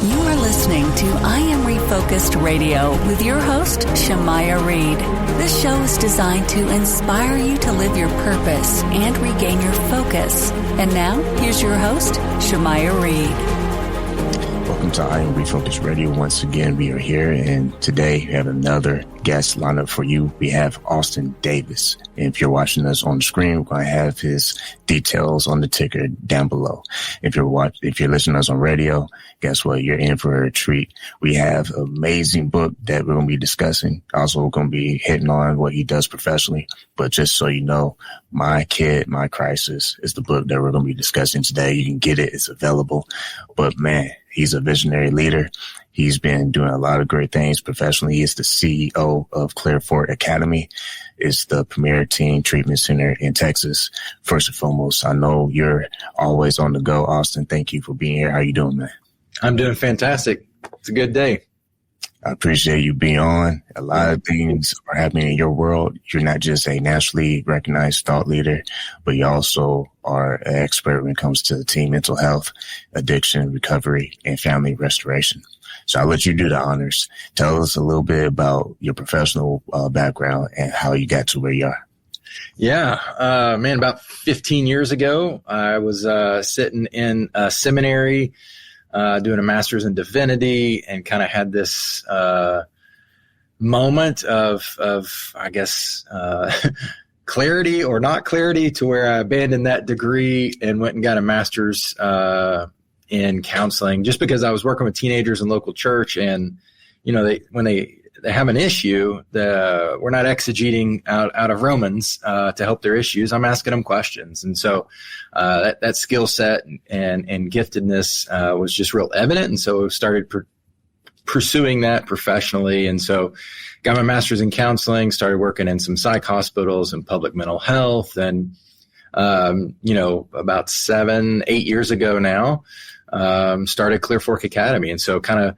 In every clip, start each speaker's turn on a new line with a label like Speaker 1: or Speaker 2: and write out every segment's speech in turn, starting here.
Speaker 1: You are listening to I Am Refocused Radio with your host, Shamaya Reed. This show is designed to inspire you to live your purpose and regain your focus. And now, here's your host, Shamaya Reed.
Speaker 2: Welcome to I Am Refocused Radio. Once again, we are here, and today we have another guest lineup for you. We have Austin Davis. And if you're watching us on the screen, we're going to have his details on the ticker down below. If you're listening to us on radio, guess what? You're in for a treat. We have an amazing book that we're going to be discussing. Also, we're going to be hitting on what he does professionally. But just so you know, My Kid, My Crisis is the book that we're going to be discussing today. You can get it. It's available. But man, he's a visionary leader. He's been doing a lot of great things professionally. He is the CEO of Clearfork Academy. It's the premier teen treatment center in Texas. First and foremost, I know you're always on the go. Austin, thank you for being here. How you doing, man?
Speaker 3: I'm doing fantastic. It's a good day.
Speaker 2: I appreciate you being on. A lot of things are happening in your world. You're not just a nationally recognized thought leader, but you also are an expert when it comes to teen mental health, addiction, recovery, and family restoration. So I'll let you do the honors. Tell us a little bit about your professional background and how you got to where you are.
Speaker 3: Yeah, man, about 15 years ago, I was sitting in a seminary doing a master's in divinity, and kind of had this moment of I guess, clarity or not clarity, to where I abandoned that degree and went and got a master's in counseling, just because I was working with teenagers in local church. And, you know, when they have an issue, we're not exegeting out of Romans to help their issues. I'm asking them questions. And so that skill set and giftedness was just real evident. And so I started pursuing that professionally. And so got my master's in counseling, started working in some psych hospitals and public mental health. And, you know, about 7-8 years ago now, started Clearfork Academy. And so kind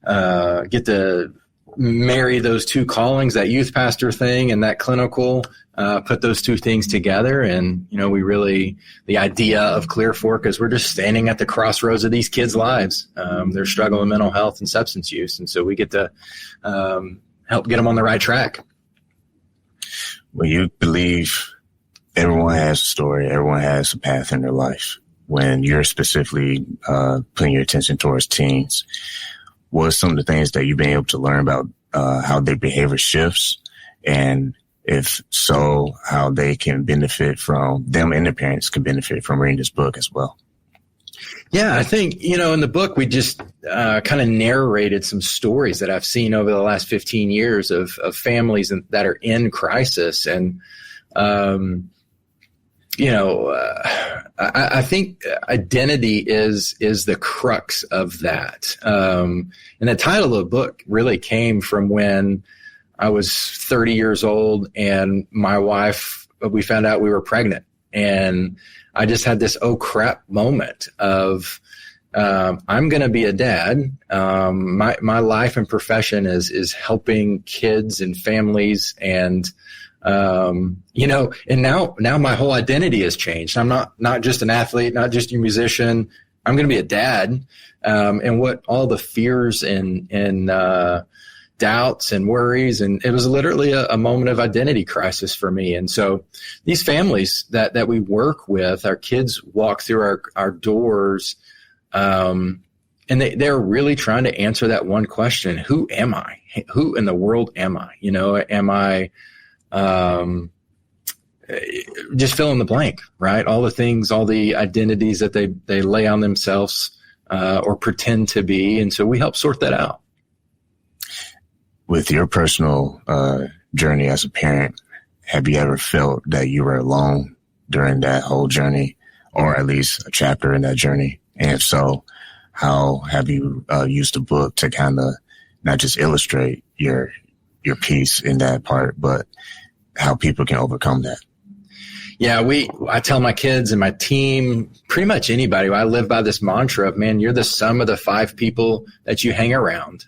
Speaker 3: of get to marry those two callings, that youth pastor thing and that clinical, put those two things together. And, you know, the idea of Clearfork is we're just standing at the crossroads of these kids' lives. They're struggling with mental health and substance use. And so we get to help get them on the right track.
Speaker 2: Well, you believe everyone has a story. Everyone has a path in their life. When you're specifically putting your attention towards teens, what are some of the things that you've been able to learn about how their behavior shifts? And if so, how they can benefit from, them and their parents can benefit from reading this book as well?
Speaker 3: Yeah, I think, you know, in the book, we just kind of narrated some stories that I've seen over the last 15 years of families that are in crisis. And, you know, I think identity is the crux of that. And the title of the book really came from when I was 30 years old and my wife, we found out we were pregnant. And I just had this oh crap moment of I'm going to be a dad. My life and profession is helping kids and families, and you know, and now my whole identity has changed. I'm not just an athlete, not just a musician. I'm going to be a dad. And what all the fears and doubts and worries. And it was literally a moment of identity crisis for me. And so these families that we work with, our kids walk through our doors, and they're really trying to answer that one question: who am I? Who in the world am I? You know, am I, just fill in the blank, right? All the things, all the identities that they lay on themselves, or pretend to be. And so we help sort that out.
Speaker 2: With your personal journey as a parent, have you ever felt that you were alone during that whole journey, or at least a chapter in that journey? And if so, how have you used the book to kind of not just illustrate your piece in that part, but how people can overcome that?
Speaker 3: Yeah, I tell my kids and my team, pretty much anybody, I live by this mantra of, man, you're the sum of the 5 people that you hang around.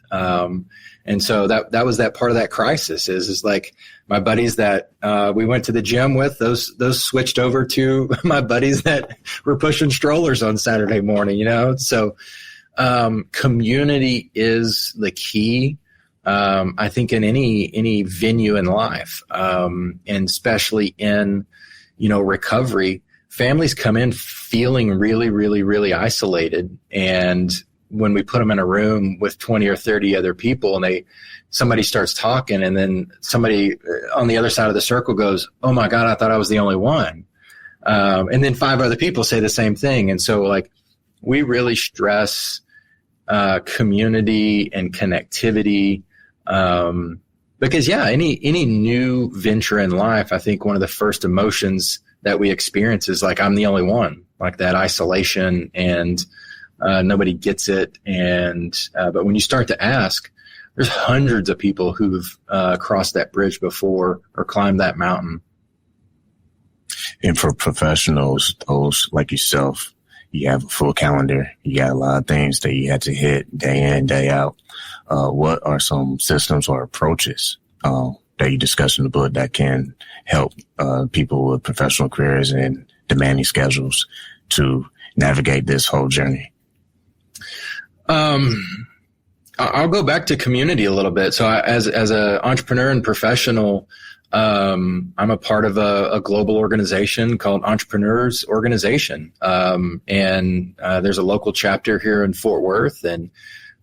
Speaker 3: And so that was that part of that crisis is like my buddies that we went to the gym with, those switched over to my buddies that were pushing strollers on Saturday morning, you know? So Community is the key. I think in any venue in life, and especially in, recovery, families come in feeling really, really, really isolated. And when we put them in a room with 20 or 30 other people and somebody starts talking, and then somebody on the other side of the circle goes, "Oh my God, I thought I was the only one." And then 5 other people say the same thing. And so we really stress community and connectivity. Because any new venture in life, I think one of the first emotions that we experience is I'm the only one, that isolation, and nobody gets it. And but when you start to ask, there's hundreds of people who've crossed that bridge before or climbed that mountain.
Speaker 2: And for professionals, those like yourself, you have a full calendar. You got a lot of things that you had to hit day in, day out. What are some systems or approaches that you discuss in the book that can help people with professional careers and demanding schedules to navigate this whole journey?
Speaker 3: I'll go back to community a little bit. So as an entrepreneur and professional, I'm a part of a global organization called Entrepreneurs Organization. And there's a local chapter here in Fort Worth, and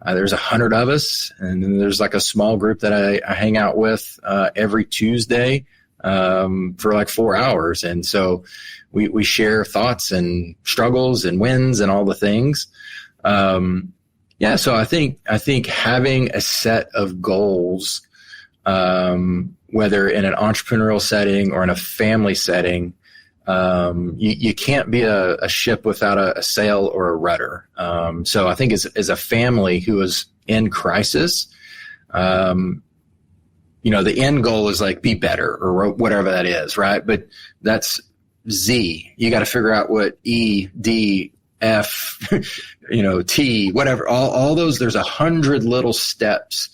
Speaker 3: there's 100 of us. And then there's a small group that I hang out with every Tuesday for 4 hours. And so we share thoughts and struggles and wins and all the things. So I think having a set of goals, whether in an entrepreneurial setting or in a family setting, you can't be a ship without a sail or a rudder. So I think as a family who is in crisis, the end goal is be better or whatever that is, right? But that's Z. You got to figure out what E, D, F, T, whatever, all those, there's 100 little steps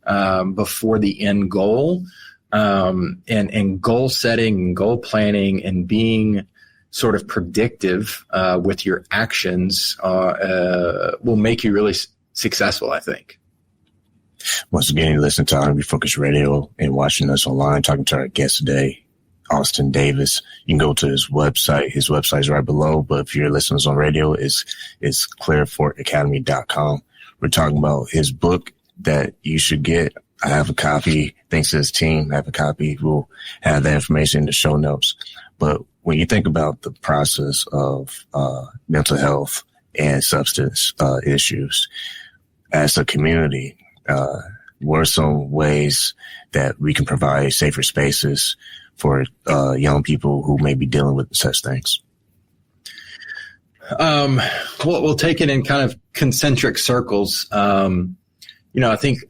Speaker 3: before the end goal. And goal setting and goal planning and being sort of predictive with your actions will make you really successful, I think.
Speaker 2: Once again, you listen to R&B Focus Radio and watching us online, talking to our guest today, Austin Davis. You can go to his website. His website is right below, but if you're listening on radio, it's clearforkacademy.com. We're talking about his book that you should get. I have a copy. Thanks to his team, I have a copy. We'll have that information in the show notes. But when you think about the process of mental health and substance issues, as a community, what are some ways that we can provide safer spaces for young people who may be dealing with such things?
Speaker 3: We'll take it in kind of concentric circles. I think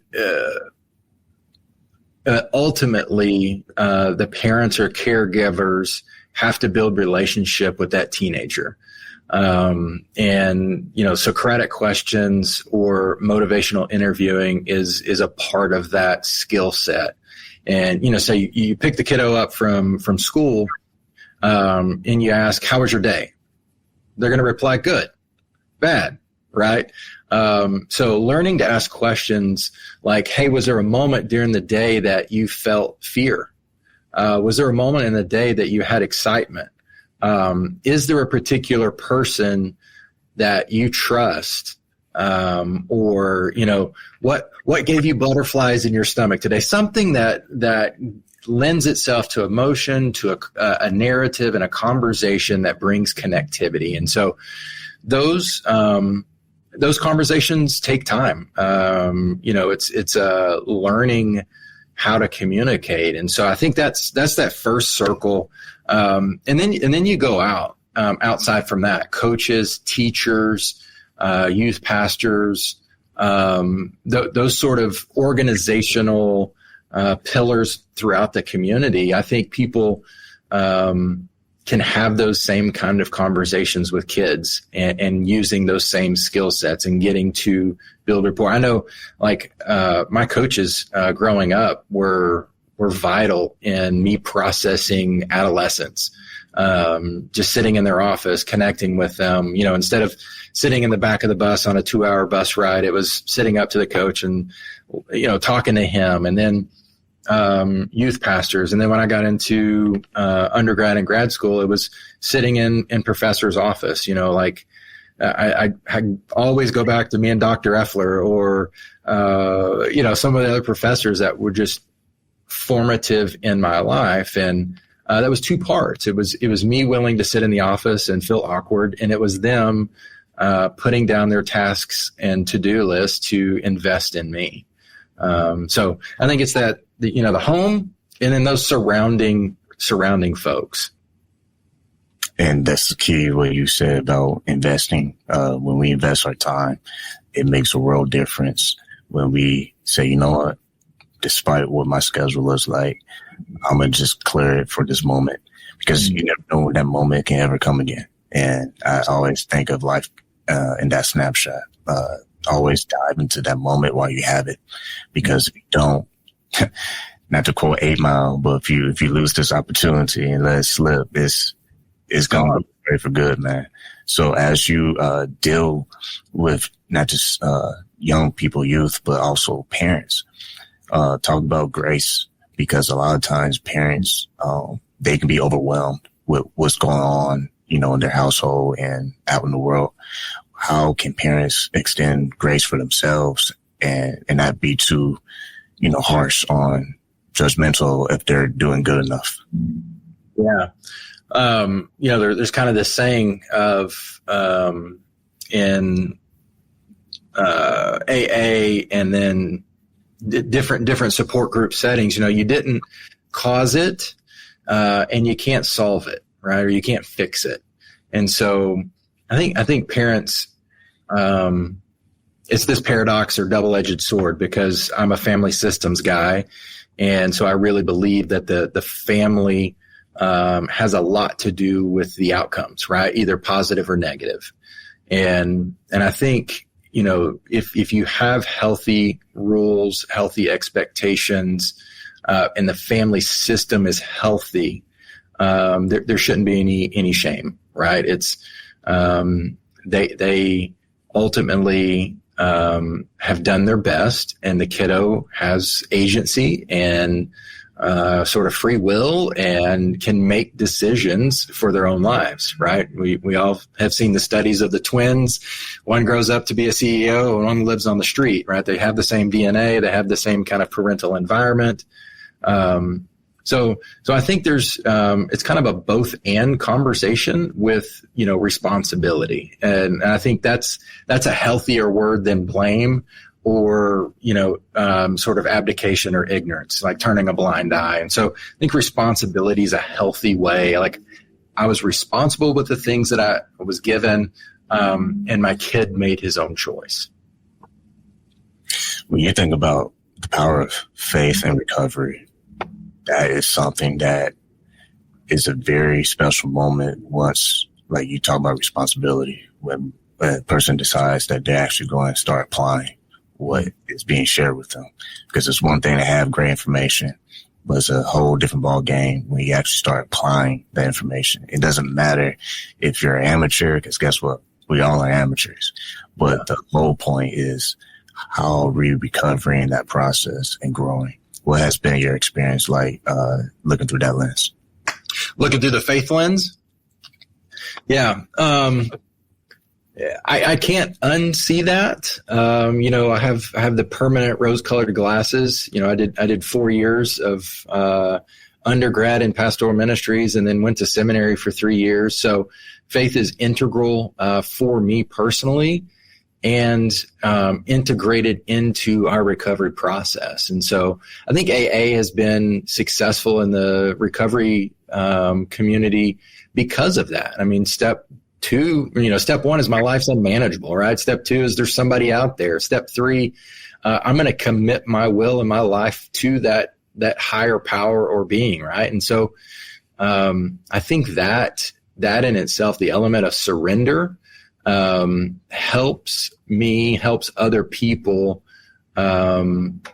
Speaker 3: ultimately the parents or caregivers have to build relationship with that teenager. Socratic questions or motivational interviewing is a part of that skill set. And, so you pick the kiddo up from school, and you ask, how was your day? They're going to reply, good, bad, right? So learning to ask questions like, hey, was there a moment during the day that you felt fear? Was there a moment in the day that you had excitement? Is there a particular person that you trust? What gave you butterflies in your stomach today? Something that lends itself to emotion, to a narrative and a conversation that brings connectivity. And so those conversations take time. It's learning how to communicate. And so I think that's that first circle. And then you go outside from that, coaches, teachers, youth pastors, those sort of organizational pillars throughout the community. I think people can have those same kind of conversations with kids and using those same skill sets and getting to build rapport. I know, my coaches growing up were vital in me processing adolescence. just sitting in their office, connecting with them, instead of sitting in the back of the bus on a 2-hour bus ride, it was sitting up to the coach and, talking to him, and then youth pastors. And then when I got into undergrad and grad school, it was sitting in professor's office, I always go back to me and Dr. Effler or, some of the other professors that were just formative in my life. And that was two parts. It was me willing to sit in the office and feel awkward, and it was them putting down their tasks and to-do lists to invest in me. So I think it's that, the home and then those surrounding folks.
Speaker 2: And that's the key, what you said about investing. When we invest our time, it makes a world difference. When we say, you know what, despite what my schedule looks like, I'm going to just clear it for this moment, because you never know when that moment can ever come again. And I always think of life in that snapshot. Always dive into that moment while you have it, because if you don't, not to quote 8 Mile, but if you lose this opportunity and let it slip, it's gone for good, man. So as you deal with not just young people, youth, but also parents, talk about grace, because a lot of times parents, they can be overwhelmed with what's going on, in their household and out in the world. How can parents extend grace for themselves and not be too, harsh on judgmental if they're doing good enough?
Speaker 3: Yeah. There's kind of this saying of, in AA and then different support group settings, you didn't cause it, and you can't solve it, right? Or you can't fix it. And so I think parents, it's this paradox or double-edged sword, because I'm a family systems guy. And so I really believe that the family, has a lot to do with the outcomes, right? Either positive or negative. And I think, if you have healthy rules, healthy expectations, and the family system is healthy, there shouldn't be any shame, right? It's, they ultimately, have done their best, and the kiddo has agency and, sort of free will and can make decisions for their own lives, right? We all have seen the studies of the twins. One grows up to be a CEO and one lives on the street, right? They have the same DNA. They have the same kind of parental environment. So I think there's, it's kind of a both and conversation with, responsibility. And I think that's a healthier word than blame or, sort of abdication or ignorance, like turning a blind eye. And so I think responsibility is a healthy way. Like, I was responsible with the things that I was given, and my kid made his own choice.
Speaker 2: When you think about the power of faith and recovery, that is something that is a very special moment once, like you talk about responsibility, when a person decides that they're actually going to start applying what is being shared with them. Because it's one thing to have great information, but it's a whole different ball game when you actually start applying that information. It doesn't matter if you're an amateur, because guess what? We all are amateurs. But the whole point is, how are we recovering that process and growing? What has been your experience like looking through that lens?
Speaker 3: Looking through the faith lens? Yeah. I can't unsee that. I have the permanent rose-colored glasses. I did 4 years of undergrad in pastoral ministries and then went to seminary for 3 years. So faith is integral for me personally, and integrated into our recovery process. And so I think AA has been successful in the recovery community because of that. I mean, step one is my life's unmanageable, right? Step 2 is there's somebody out there. Step 3, I'm going to commit my will and my life to that higher power or being, right? And so I think that in itself, the element of surrender, helps other people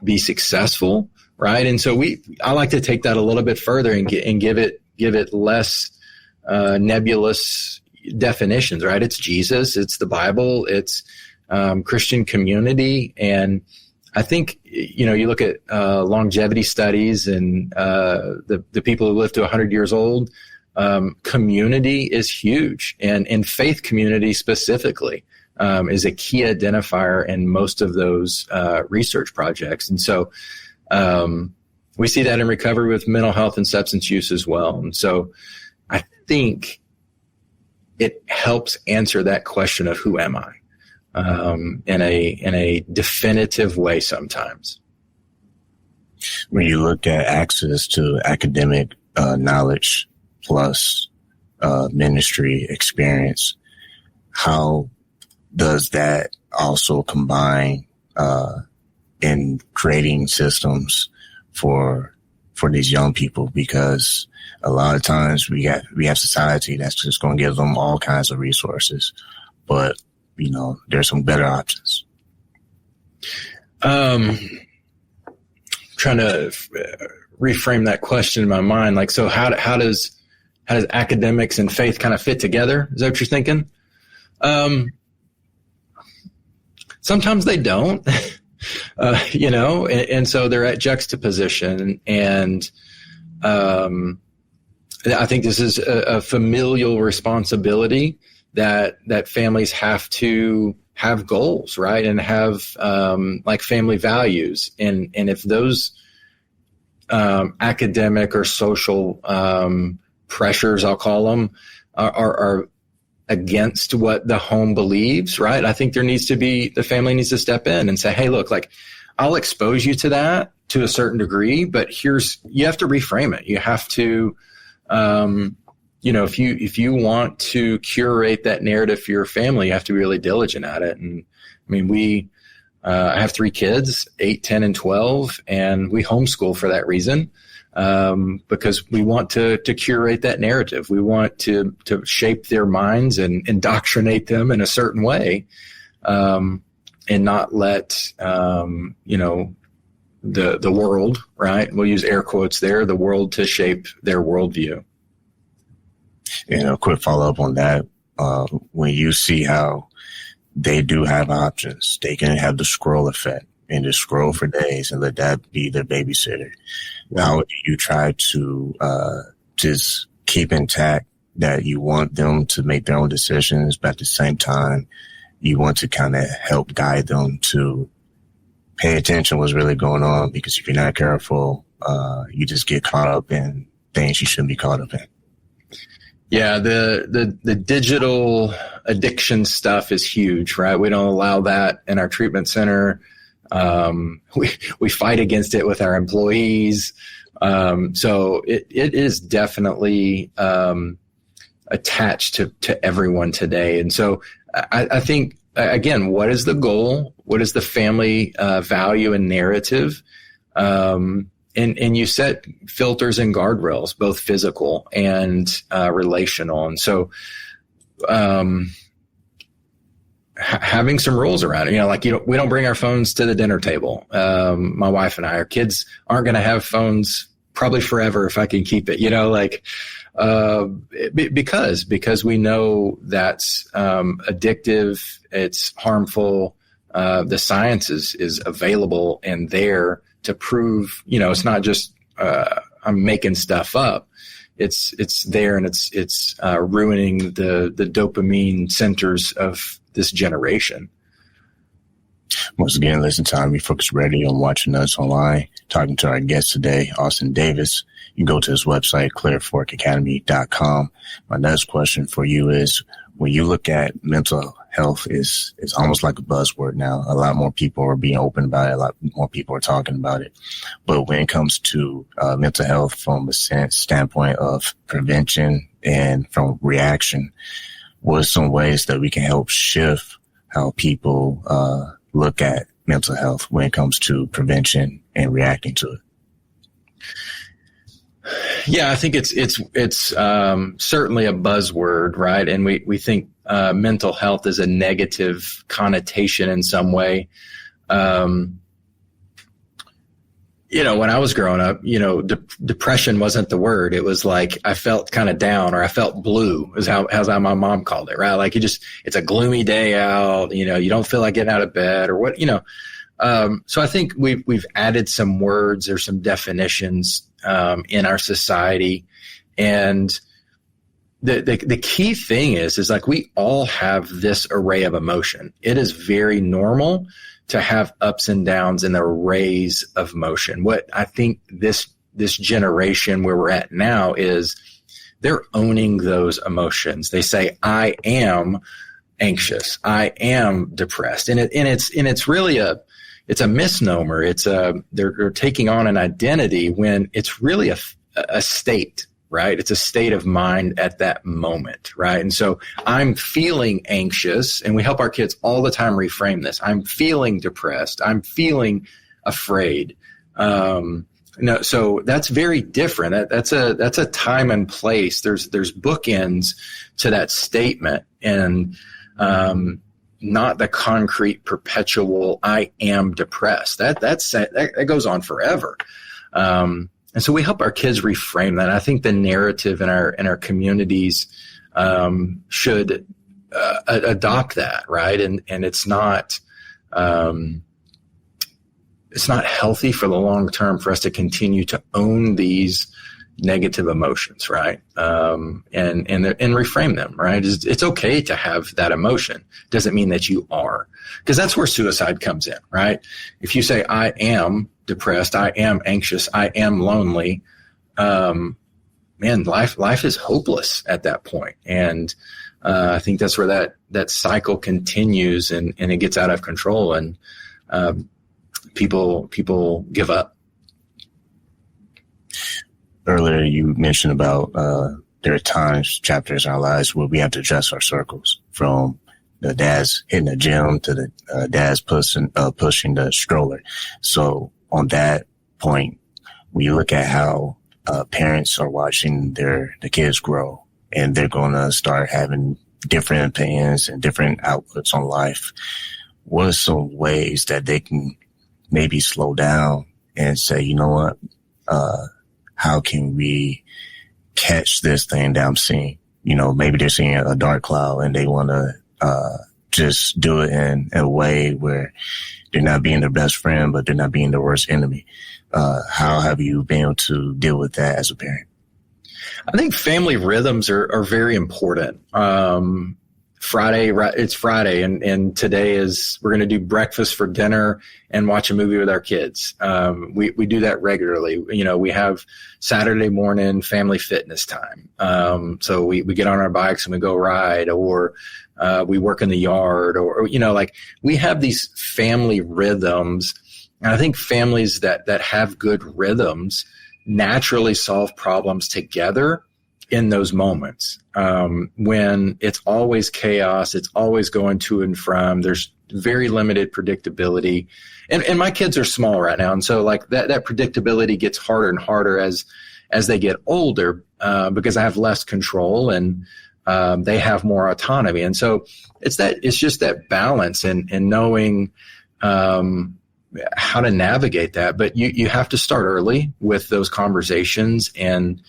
Speaker 3: be successful, right? And so I like to take that a little bit further and give it less nebulous definitions, right? It's Jesus, it's the Bible, it's Christian community. And I think, you look at longevity studies and the people who live to 100 years old, community is huge. And in faith community specifically is a key identifier in most of those research projects. And so we see that in recovery with mental health and substance use as well. And so I think it helps answer that question of who am I in a definitive way sometimes.
Speaker 2: When you look at access to academic knowledge plus ministry experience, how does that also combine in creating systems for these young people? Because a lot of times we have society that's just going to give them all kinds of resources, but there's some better options.
Speaker 3: Trying to reframe that question in my mind. Like, so how does academics and faith kind of fit together? Is that what you're thinking? Sometimes they don't, and so they're at juxtaposition. And I think this is a familial responsibility that families have to have goals, right? And have like family values. And if those academic or social pressures, I'll call them, are against what the home believes, right? I think the family needs to step in and say, hey, look, like, I'll expose you to that to a certain degree, but you have to reframe it. You have to, if you want to curate that narrative for your family, you have to be really diligent at it. And I mean, I have 3 kids, 8, 10, and 12, and we homeschool for that reason. Because we want to curate that narrative. We want to shape their minds and indoctrinate them in a certain way, and not let, the world, right? We'll use air quotes there, the world to shape their worldview.
Speaker 2: And a quick follow-up on that. When you see how they do have options, they can have the scroll effect and just scroll for days and let that be their babysitter. How do you try to just keep intact that you want them to make their own decisions, but at the same time, you want to kind of help guide them to pay attention to what's really going on? Because if you're not careful, you just get caught up in things you shouldn't be caught up in.
Speaker 3: Yeah, the digital addiction stuff is huge, right? We don't allow that in our treatment center. We fight against it with our employees. So it is definitely attached to everyone today. And so I think, again, what is the goal? What is the family value and narrative? And you set filters and guardrails, both physical and relational. And so having some rules around it, we don't bring our phones to the dinner table. My wife and our kids aren't going to have phones probably forever if I can keep it, because we know that's addictive, it's harmful. The science is available and there to prove, it's not just I'm making stuff up. It's there, and it's ruining the dopamine centers of this generation.
Speaker 2: Once again, listen to Iron Refocus Radio and watching us online. Talking to our guest today, Austin Davis. You can go to his website, clearforkacademy.com. My next question for you is, when you look at mental health, is almost like a buzzword now. A lot more people are being open about it. A lot more people are talking about it. But when it comes to mental health from a standpoint of prevention and from reaction, what are some ways that we can help shift how people look at mental health when it comes to prevention and reacting to it?
Speaker 3: Yeah, I think it's certainly a buzzword, right? And we think mental health is a negative connotation in some way. when I was growing up, depression wasn't the word. It was like I felt kind of down, or I felt blue, is how my mom called it, right? Like it's a gloomy day out, you don't feel like getting out of bed or what, So I think we've added some words or some definitions in our society. And the key thing is like we all have this array of emotion. It is very normal to have ups and downs and arrays of motion. What I think this generation where we're at now is they're owning those emotions. They say, I am anxious. I am depressed. And it's really it's a misnomer. They're taking on an identity when it's really a state, right? It's a state of mind at that moment, right? And so I'm feeling anxious, and we help our kids all the time reframe this. I'm feeling depressed. I'm feeling afraid. So that's very different. That's a time and place. There's bookends to that statement, and not the concrete, perpetual "I am depressed." That goes on forever. And so we help our kids reframe that. I think the narrative in our communities should adopt that, right? And it's not healthy for the long term for us to continue to own these negative emotions, right? And reframe them, right? It's okay to have that emotion. Doesn't mean that you are, because that's where suicide comes in, right? If you say, I am depressed, I am anxious, I am lonely, life is hopeless at that point. And I think that's where that cycle continues, and it gets out of control, and people give up.
Speaker 2: Earlier, you mentioned about there are chapters in our lives where we have to adjust our circles, from the dad's hitting the gym to the dad's pushing the stroller. So on that point, we look at how parents are watching the kids grow, and they're going to start having different opinions and different outputs on life. What are some ways that they can maybe slow down and say, you know what, how can we catch this thing that I'm seeing? Maybe they're seeing a dark cloud and they want to just do it in a way where they're not being their best friend, but they're not being their worst enemy. How have you been able to deal with that as a parent?
Speaker 3: I think family rhythms are very important. It's Friday, and today we're going to do breakfast for dinner and watch a movie with our kids. We do that regularly. We have Saturday morning family fitness time. So we get on our bikes and we go ride, or we work in the yard, or we have these family rhythms. And I think families that have good rhythms naturally solve problems together in those moments. When it's always chaos, it's always going to and from, there's very limited predictability. And my kids are small right now. And so that predictability gets harder and harder as they get older, because I have less control and they have more autonomy. And so it's just that balance and knowing how to navigate that. But you have to start early with those conversations and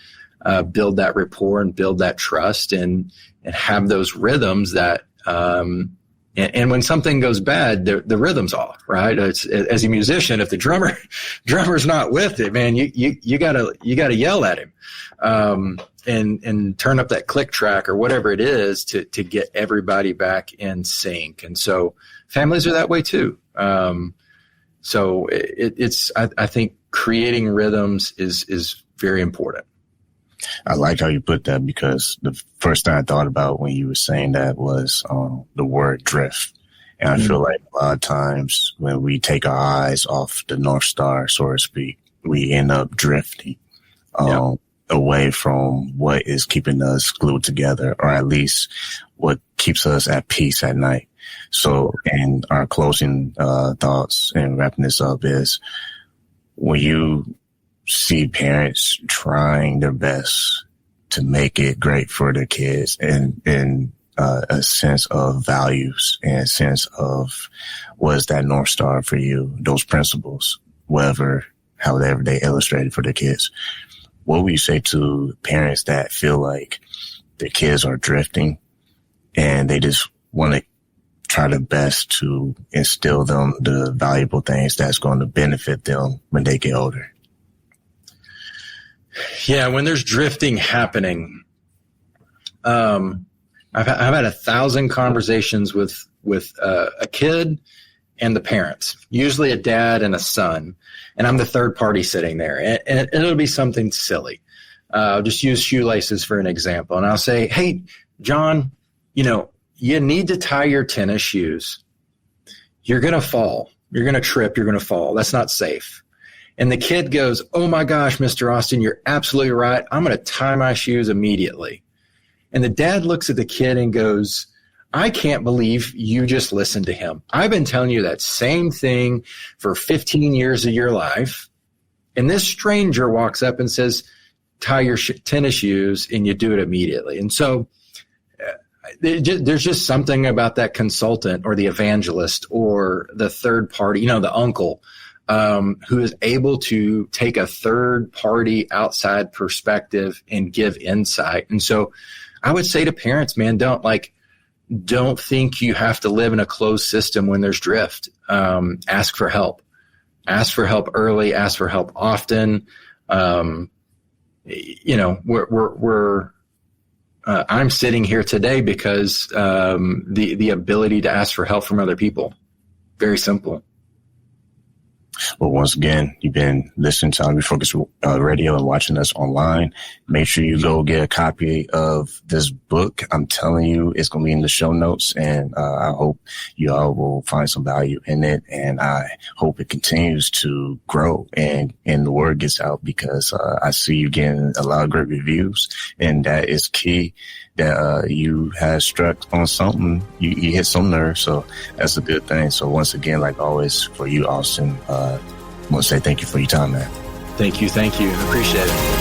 Speaker 3: build that rapport and build that trust and have those rhythms that, and when something goes bad, the rhythm's off, right? It's, as a musician, if the drummer's not with it, man, you gotta yell at him, and turn up that click track or whatever it is to get everybody back in sync. And so families are that way too. So I think creating rhythms is very important.
Speaker 2: I like how you put that, because the first thing I thought about when you were saying that was the word drift. And I feel like a lot of times when we take our eyes off the North Star, so to speak, we end up drifting away from what is keeping us glued together, or at least what keeps us at peace at night. So, and our closing thoughts and wrapping this up is, when you see parents trying their best to make it great for their kids, and a sense of values and a sense of what is that North Star for you, those principles, however they illustrate it for their kids. What would you say to parents that feel like their kids are drifting and they just want to try their best to instill them the valuable things that's going to benefit them when they get older?
Speaker 3: Yeah, when there's drifting happening, I've had 1,000 conversations with a kid and the parents, usually a dad and a son, and I'm the third party sitting there, and it'll be something silly. I'll just use shoelaces for an example, and I'll say, "Hey, John, you need to tie your tennis shoes. You're going to fall. You're going to trip. You're going to fall. That's not safe." And the kid goes, "Oh my gosh, Mr. Austin, you're absolutely right. I'm going to tie my shoes immediately." And the dad looks at the kid and goes, "I can't believe you just listened to him. I've been telling you that same thing for 15 years of your life." And this stranger walks up and says, "Tie your tennis shoes," and you do it immediately. And so there's just something about that consultant or the evangelist or the third party, the uncle, who is able to take a third party outside perspective and give insight. And so I would say to parents, man, don't think you have to live in a closed system when there's drift. Ask for help. Ask for help early. Ask for help often. I'm sitting here today because the ability to ask for help from other people. Very simple.
Speaker 2: Well, once again, you've been listening to Refocus Radio and watching us online. Make sure you go get a copy of this book. I'm telling you, it's going to be in the show notes, and I hope you all will find some value in it. And I hope it continues to grow and the word gets out, because I see you getting a lot of great reviews, and that is key. That you have struck on something, you hit some nerve, so that's a good thing. So once again, like always, for you, Austin, I want to say thank you for your time, man.
Speaker 3: Thank you. I appreciate it.